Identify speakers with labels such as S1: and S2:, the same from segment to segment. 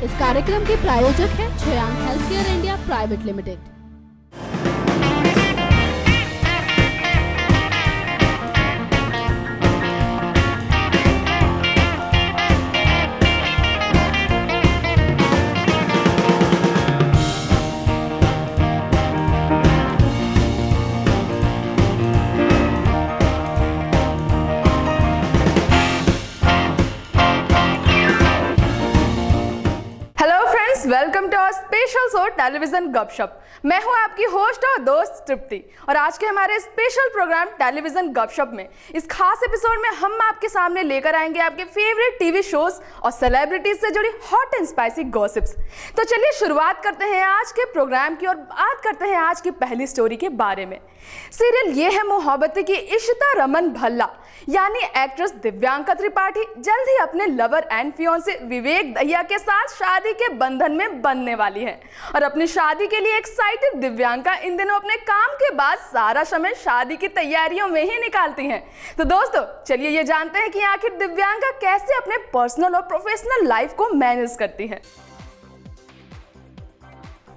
S1: इस कार्यक्रम के प्रायोजक हैं छयांग healthcare India private limited.
S2: Welcome to our special show television Gapshap. मैं हूं आपकी होस्ट और दोस्त तृप्ति और आज के हमारे स्पेशल प्रोग्राम टेलीविजन गपशप में इस खास एपिसोड में हम आपके सामने लेकर आएंगे आपके फेवरेट टीवी शोज और सेलिब्रिटीज से जुड़ी हॉट एंड स्पाइसी गॉसिप्स। तो चलिए शुरुआत करते हैं आज के प्रोग्राम की और बात करते हैं आज की पहली स्टोरी के बारे में। सीरियल ये है मोहब्बतें की इशिता रमन भल्ला यानी एक्ट्रेस दिव्यांका त्रिपाठी जल्द ही अपने लवर एंड फियांसे विवेक दहिया के साथ शादी के बंधन में बनने वाली है और अपनी शादी के लिए एक्साइटेड दिव्यांका इन दिनों अपने काम के बाद सारा समय शादी की तैयारियों में ही निकालती हैं। तो दोस्तों चलिए ये जानते हैं कि आखिर दिव्यांका कैसे अपने पर्सनल और प्रोफेशनल लाइफ को मैनेज करती है।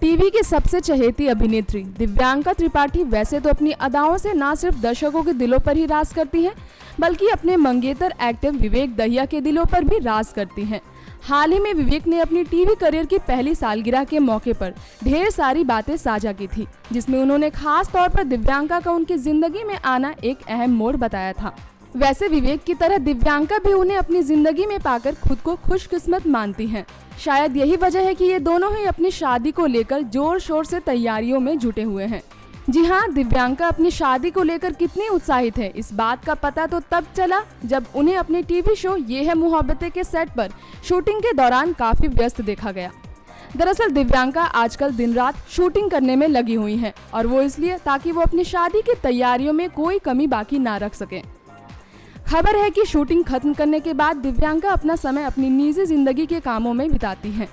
S3: टीवी की सबसे चहेती अभिनेत्री दिव्यांका त्रिपाठी वैसे तो अपनी अदाओं से न सिर्फ दर्शकों के दिलों पर ही राज करती हैं, बल्कि अपने मंगेतर एक्टर विवेक दहिया के दिलों पर भी राज करती हैं। हाल ही में विवेक ने अपनी टीवी करियर की पहली सालगिरह के मौके पर ढेर सारी बातें साझा की थी, जिसमें उन्होंने खास तौर पर दिव्यांका का उनकी जिंदगी में आना एक अहम मोड़ बताया था। वैसे विवेक की तरह दिव्यांका भी उन्हें अपनी जिंदगी में पाकर खुद को खुशकिस्मत मानती हैं। शायद यही वजह है कि ये दोनों ही अपनी शादी को लेकर जोर शोर से तैयारियों में जुटे हुए हैं। जी हाँ, दिव्यांका अपनी शादी को लेकर कितनी उत्साहित है इस बात का पता तो तब चला जब उन्हें अपने टीवी शो ये है मोहब्बतें के सेट पर शूटिंग के दौरान काफी व्यस्त देखा गया। दरअसल दिव्यांका आजकल दिन रात शूटिंग करने में लगी हुई हैं और वो इसलिए ताकि वो अपनी शादी की तैयारियों में कोई कमी बाकी ना रख सकें। खबर है कि शूटिंग खत्म करने के बाद दिव्यांका अपना समय अपनी निजी जिंदगी के कामों में बिताती हैं।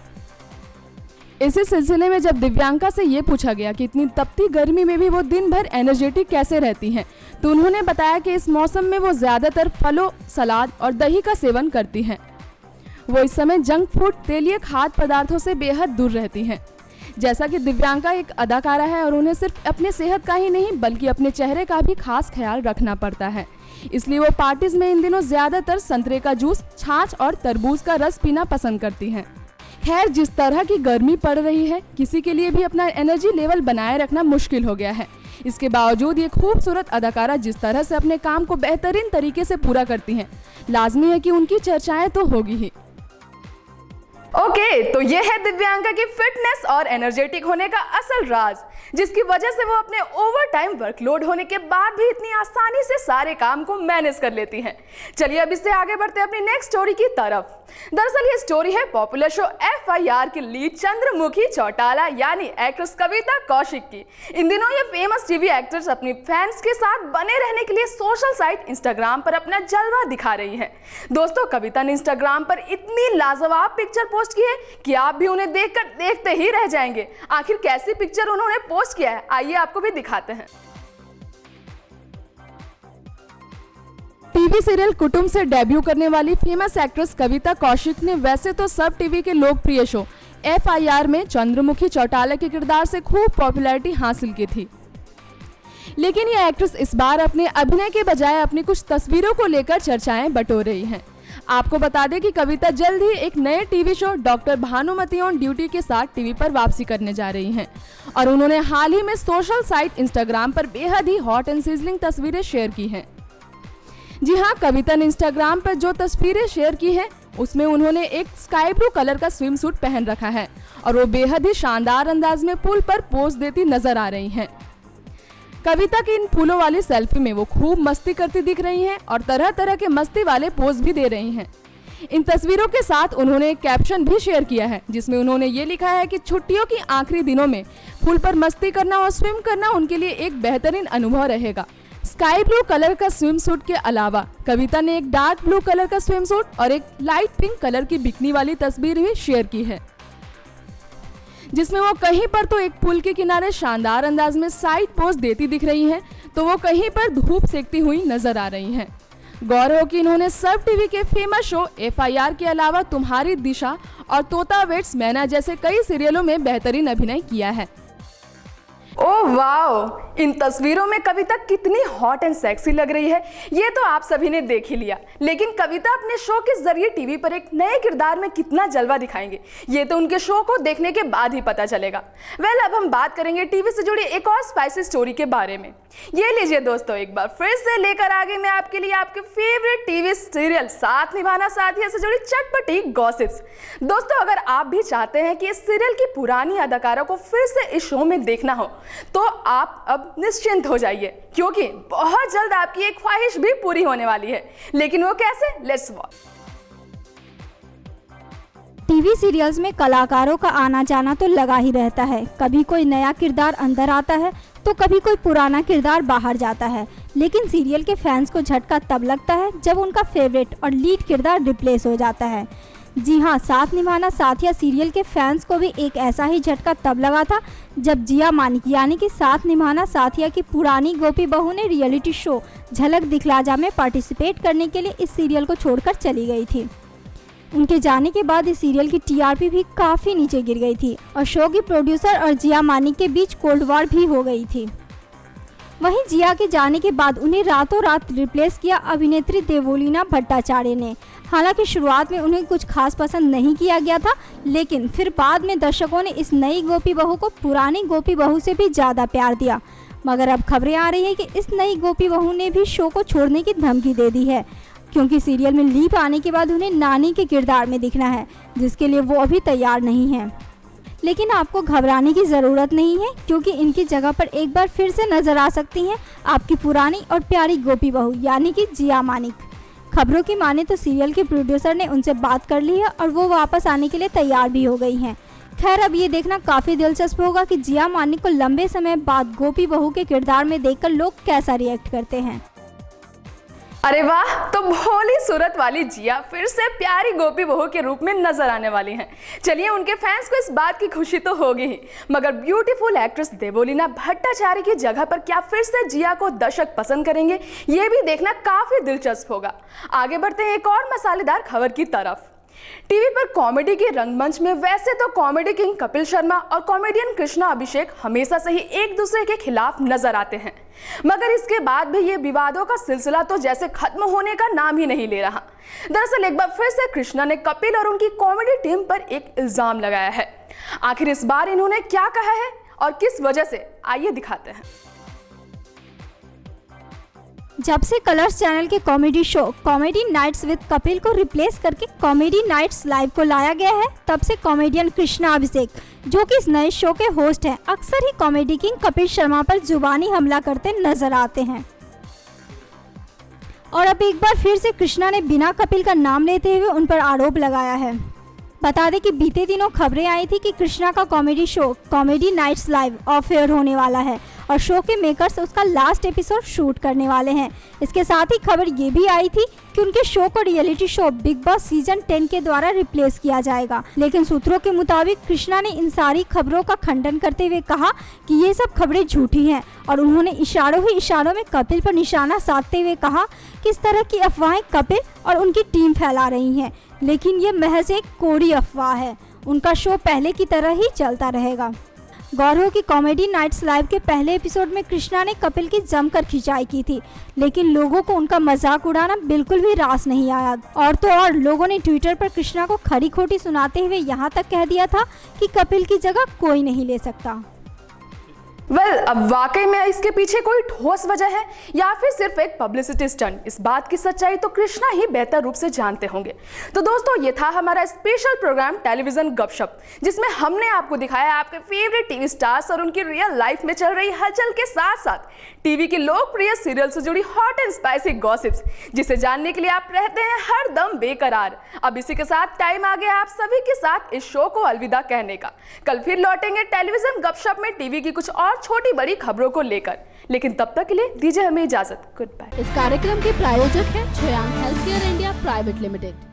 S3: इसी सिलसिले में जब दिव्यांका से ये पूछा गया कि इतनी तपती गर्मी में भी वो दिन भर एनर्जेटिक कैसे रहती हैं, तो उन्होंने बताया कि इस मौसम में वो ज्यादातर फलों, सलाद और दही का सेवन करती हैं। वो इस समय जंक फूड, तेलीय खाद्य पदार्थों से बेहद दूर रहती हैं। जैसा कि दिव्यांका एक अदाकारा है और उन्हें सिर्फ अपने सेहत का ही नहीं बल्कि अपने चेहरे का भी खास ख्याल रखना पड़ता है, इसलिए वो पार्टीज में इन दिनों ज्यादातर संतरे का जूस, छाछ और तरबूज का रस पीना पसंद करती हैं। खैर, जिस तरह की गर्मी पड़ रही है, किसी के लिए भी अपना एनर्जी लेवल बनाए रखना मुश्किल हो गया है। इसके बावजूद ये खूबसूरत अदाकारा जिस तरह से अपने काम को बेहतरीन तरीके से पूरा करती हैं, लाजमी है कि उनकी चर्चाएं तो होगी ही।
S2: ओके, तो ये है दिव्यांका की फिटनेस और एनर्जेटिक होने का असल राज, जिसकी वजह से वो अपने ओवर टाइम वर्कलोड होने के बाद भी इतनी आसानी से सारे काम को मैनेज कर लेती हैं। चलिए अब इससे आगे बढ़ते हैं अपनी नेक्स्ट स्टोरी की तरफ। दरअसल ये स्टोरी है पॉपुलर शो FIR की लीड चंद्रमुखी चौटाला यानी एक्ट्रेस कविता कौशिक की। इन दिनों ये फेमस टीवी एक्ट्रेस अपनी फैंस के साथ बने रहने के लिए सोशल साइट इंस्टाग्राम पर अपना जलवा दिखा रही है। दोस्तों, कविता ने इंस्टाग्राम पर इतनी लाजवाब पिक्चर पोस्ट की है कि आप भी उन्हें देखकर देखते ही रह जाएंगे। आखिर कैसी पिक्चर उन्होंने पोस्ट किया है, आइए आपको भी दिखाते हैं।
S3: टीवी सीरियल कुटुंब से डेब्यू करने वाली फेमस एक्ट्रेस कविता कौशिक ने वैसे तो सब टीवी के लोकप्रिय शो FIR में चंद्रमुखी चौटाला के किरदार से खूब पॉपुलैरिटी हासिल की थी, लेकिन ये एक्ट्रेस इस बार अपने अभिनय के बजाय अपनी कुछ तस्वीरों को लेकर चर्चाएं बटोर रही हैं। आपको बता दें कि कविता जल्द ही एक नए TV show doctor Bhanumati on duty के साथ टीवी पर वापसी करने जा रही हैं और उन्होंने हाल ही में सोशल साइट इंस्टाग्राम पर बेहद ही हॉट एंड सिजलिंग तस्वीरें शेयर की हैं। जी हाँ, कविता ने इंस्टाग्राम पर जो तस्वीरें शेयर की है उसमें उन्होंने एक स्काई ब्लू कलर का स्विम सूट पहन रखा है और वो बेहद ही शानदार अंदाज में पूल पर पोज देती नजर आ रही हैं। कविता की इन फूलों वाली सेल्फी में वो खूब मस्ती करती दिख रही हैं और तरह तरह के मस्ती वाले पोज भी दे रही हैं। इन तस्वीरों के साथ उन्होंने एक कैप्शन भी शेयर किया है जिसमें उन्होंने ये लिखा है कि छुट्टियों की आखिरी दिनों में पूल पर मस्ती करना और स्विम करना उनके लिए एक बेहतरीन अनुभव रहेगा। स्काई ब्लू कलर का स्विम सूट के अलावा कविता ने एक डार्क ब्लू कलर का स्विम सूट और एक लाइट पिंक कलर की बिकनी वाली तस्वीर भी शेयर की है, जिसमें वो कहीं पर तो एक पुल के किनारे शानदार अंदाज में साइड पोज देती दिख रही हैं, तो वो कहीं पर धूप सेकती हुई नजर आ रही हैं। गौर हो कि इन्होंने सब टीवी के फेमस शो FIR के अलावा तुम्हारी दिशा और तोता वेट्स मैना जैसे कई सीरियलों में बेहतरीन अभिनय किया है।
S2: ओह वाओ, इन तस्वीरों में कविता कितनी हॉट एंड सेक्सी लग रही है ये तो आप सभी ने देख ही लिया, लेकिन कविता अपने शो के जरिए टीवी पर एक नए किरदार में कितना जलवा दिखाएंगे ये तो उनके शो को देखने के बाद ही पता चलेगा। अब हम बात करेंगे टीवी से जुड़ी एक और स्पाइसी स्टोरी के बारे में। ये लीजिए दोस्तों, एक बार फिर से लेकर आ गई मैं आपके लिए आपके फेवरेट टीवी सीरियल साथ निभाना साथिया से जुड़ी चटपटी गॉसिप्स। दोस्तों, अगर आप भी चाहते हैं कि इस सीरियल की पुरानी अदाकारों को फिर से इस शो में देखना हो तो आप अब निश्चिंत हो जाइए, क्योंकि बहुत जल्द आपकी एक ख्वाहिश भी पूरी होने वाली है। लेकिन वो कैसे? Let's watch.
S4: टीवी सीरियल्स में कलाकारों का आना जाना तो लगा ही रहता है। कभी कोई नया किरदार अंदर आता है तो कभी कोई पुराना किरदार बाहर जाता है, लेकिन सीरियल के फैंस को झटका तब लगता है जब उनका फेवरेट और लीड किरदार रिप्लेस हो जाता है। जी हाँ, साथ निभाना साथिया सीरियल के फैंस को भी एक ऐसा ही झटका तब लगा था जब जिया मानिक यानी कि साथ निभाना साथिया की पुरानी गोपी बहू ने रियलिटी शो झलक दिखला जा में पार्टिसिपेट करने के लिए इस सीरियल को छोड़कर चली गई थी। उनके जाने के बाद इस सीरियल की टीआरपी भी काफ़ी नीचे गिर गई थी और शो की प्रोड्यूसर और जिया मानिक के बीच कोल्ड वॉर भी हो गई थी। वहीं जिया के जाने के बाद उन्हें रातों रात रिप्लेस किया अभिनेत्री देवोलीना भट्टाचार्य ने। हालांकि शुरुआत में उन्हें कुछ खास पसंद नहीं किया गया था, लेकिन फिर बाद में दर्शकों ने इस नई गोपी बहू को पुरानी गोपी बहू से भी ज़्यादा प्यार दिया। मगर अब खबरें आ रही हैं कि इस नई गोपी बहू ने भी शो को छोड़ने की धमकी दे दी है, क्योंकि सीरियल में लीप आने के बाद उन्हें नानी के किरदार में दिखना है, जिसके लिए वो अभी तैयार नहीं है। लेकिन आपको घबराने की ज़रूरत नहीं है, क्योंकि इनकी जगह पर एक बार फिर से नज़र आ सकती हैं आपकी पुरानी और प्यारी गोपी बहू यानी कि जिया मानिक। खबरों की माने तो सीरियल के प्रोड्यूसर ने उनसे बात कर ली है और वो वापस आने के लिए तैयार भी हो गई हैं। खैर, अब ये देखना काफ़ी दिलचस्प होगा कि जिया मानिक को लंबे समय बाद गोपी बहू के किरदार में देखकर लोग कैसा रिएक्ट करते हैं।
S2: अरे वाह, तो भोली सूरत वाली जिया फिर से प्यारी गोपी बहू के रूप में नजर आने वाली हैं। चलिए, उनके फैंस को इस बात की खुशी तो होगी ही, मगर ब्यूटीफुल एक्ट्रेस देवोलीना भट्टाचार्य की जगह पर क्या फिर से जिया को दर्शक पसंद करेंगे, ये भी देखना काफी दिलचस्प होगा। आगे बढ़ते हैं एक और मसालेदार खबर की तरफ। टीवी पर कॉमेडी के रंगमंच में वैसे तो कॉमेडी किंग कपिल शर्मा और कॉमेडियन कृष्णा अभिषेक हमेशा से ही एक दूसरे के खिलाफ नजर आते हैं, मगर इसके बाद भी ये विवादों का सिलसिला तो जैसे खत्म होने का नाम ही नहीं ले रहा। दरअसल एक बार फिर से कृष्णा ने कपिल और उनकी कॉमेडी टीम पर एक इल्जाम लगाया है। आखिर इस बार इन्होंने क्या कहा है और किस वजह से, आइए दिखाते हैं।
S4: जब से कलर्स चैनल के comedy show comedy nights with Kapil को रिप्लेस करके कॉमेडी नाइट्स लाइव को लाया गया है, तब से कॉमेडियन कृष्णा अभिषेक, जो कि इस नए शो के होस्ट हैं, अक्सर ही कॉमेडी किंग कपिल शर्मा पर जुबानी हमला करते नजर आते हैं। और अब एक बार फिर से कृष्णा ने बिना कपिल का नाम लेते हुए उन पर आरोप लगाया है। बता दें कि बीते दिनों खबरें आई थी कि कृष्णा का comedy show comedy nights live off air होने वाला है और शो के मेकर्स उसका लास्ट एपिसोड शूट करने वाले हैं। इसके साथ ही खबर ये भी आई थी कि उनके शो को reality show big boss season 10 के द्वारा रिप्लेस किया जाएगा, लेकिन सूत्रों के मुताबिक कृष्णा ने इन सारी खबरों का खंडन करते हुए कहा कि ये सब खबरें झूठी हैं और उन्होंने इशारों ही इशारों में कपिल पर निशाना साधते हुए कहा कि इस तरह की अफवाहें कपिल और उनकी टीम फैला रही हैं, लेकिन ये महज एक कोरी अफवाह है। उनका शो पहले की तरह ही चलता रहेगा। गौर हो कि कॉमेडी नाइट्स लाइव के पहले एपिसोड में कृष्णा ने कपिल की जमकर खिंचाई की थी, लेकिन लोगों को उनका मजाक उड़ाना बिल्कुल भी रास नहीं आया। और तो और लोगों ने ट्विटर पर कृष्णा को खरी खोटी सुनाते हुए यहाँ तक कह दिया था कि कपिल की जगह कोई नहीं ले सकता।
S2: अब वाकई में इसके पीछे कोई ठोस वजह है या फिर सिर्फ एक पब्लिसिटी स्टंट, इस बात की सच्चाई तो कृष्णा ही बेहतर रूप से जानते होंगे। तो दोस्तों, ये था हमारा स्पेशल प्रोग्राम टेलीविजन गपशप, जिसमें हमने आपको दिखाया आपके फेवरेट टीवी स्टार्स और उनकी रियल लाइफ में चल रही हलचल के साथ साथ टीवी की लोकप्रिय सीरियल से जुड़ी हॉट एंड स्पाइसी गॉसिप्स, जिसे जानने के लिए आप रहते हैं हर दम बेकरार। अब इसी के साथ टाइम आ गया आप सभी के साथ इस शो को अलविदा कहने का। कल फिर लौटेंगे टेलीविजन गपशप में टीवी की कुछ और छोटी बड़ी खबरों को लेकर, लेकिन तब तक के लिए दीजिए हमें इजाजत। Good bye.
S1: इस कार्यक्रम के प्रायोजक हैं Shreyank health care India private limited.